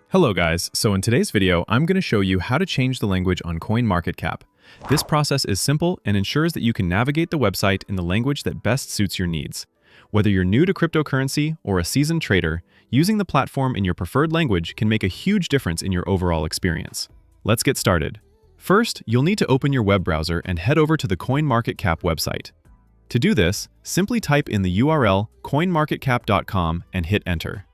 Hello guys, so in today's video, I'm going to show you how to change the language on CoinMarketCap. This process is simple and ensures that you can navigate the website in the language that best suits your needs. Whether you're new to cryptocurrency or a seasoned trader, using the platform in your preferred language can make a huge difference in your overall experience. Let's get started. First, you'll need to open your web browser and head over to the CoinMarketCap website. To do this, simply type in the URL coinmarketcap.com and hit enter.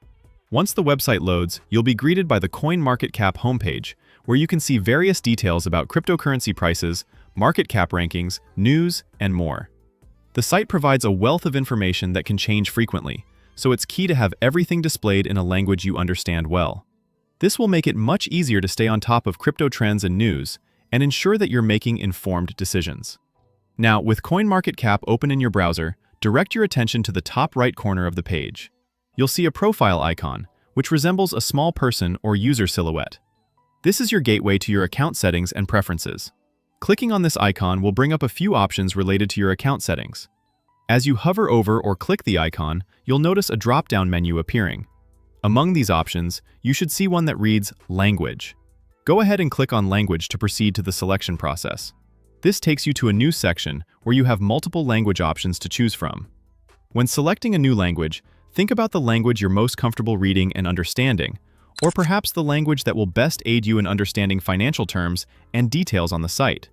Once the website loads, you'll be greeted by the CoinMarketCap homepage, where you can see various details about cryptocurrency prices, market cap rankings, news, and more. The site provides a wealth of information that can change frequently, so it's key to have everything displayed in a language you understand well. This will make it much easier to stay on top of crypto trends and news, and ensure that you're making informed decisions. Now, with CoinMarketCap open in your browser, direct your attention to the top right corner of the page. You'll see a profile icon, which resembles a small person or user silhouette. This is your gateway to your account settings and preferences. Clicking on this icon will bring up a few options related to your account settings. As you hover over or click the icon, you'll notice a drop-down menu appearing. Among these options, you should see one that reads Language. Go ahead and click on Language to proceed to the selection process. This takes you to a new section where you have multiple language options to choose from. When selecting a new language, think about the language you're most comfortable reading and understanding, or perhaps the language that will best aid you in understanding financial terms and details on the site.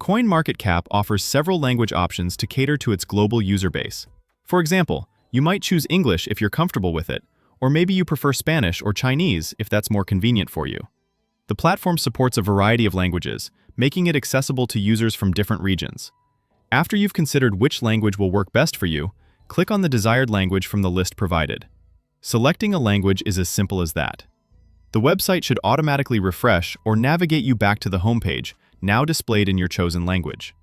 CoinMarketCap offers several language options to cater to its global user base. For example, you might choose English if you're comfortable with it, or maybe you prefer Spanish or Chinese if that's more convenient for you. The platform supports a variety of languages, making it accessible to users from different regions. After you've considered which language will work best for you, click on the desired language from the list provided. Selecting a language is as simple as that. The website should automatically refresh or navigate you back to the homepage, now displayed in your chosen language.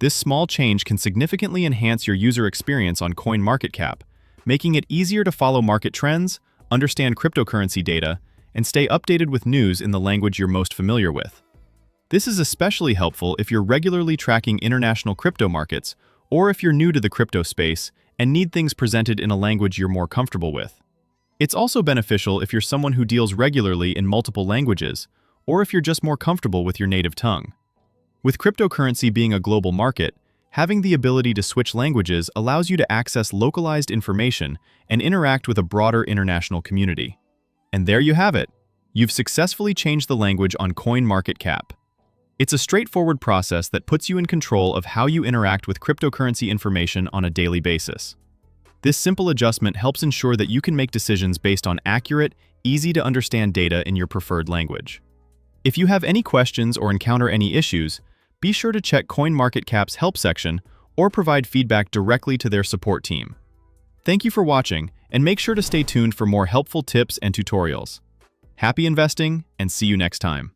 This small change can significantly enhance your user experience on CoinMarketCap, making it easier to follow market trends, understand cryptocurrency data, and stay updated with news in the language you're most familiar with. This is especially helpful if you're regularly tracking international crypto markets, or if you're new to the crypto space and need things presented in a language you're more comfortable with. It's also beneficial if you're someone who deals regularly in multiple languages, or if you're just more comfortable with your native tongue. With cryptocurrency being a global market, having the ability to switch languages allows you to access localized information and interact with a broader international community. And there you have it. You've successfully changed the language on CoinMarketCap. It's a straightforward process that puts you in control of how you interact with cryptocurrency information on a daily basis. This simple adjustment helps ensure that you can make decisions based on accurate, easy-to-understand data in your preferred language. If you have any questions or encounter any issues, be sure to check CoinMarketCap's help section or provide feedback directly to their support team. Thank you for watching, and make sure to stay tuned for more helpful tips and tutorials. Happy investing, and see you next time.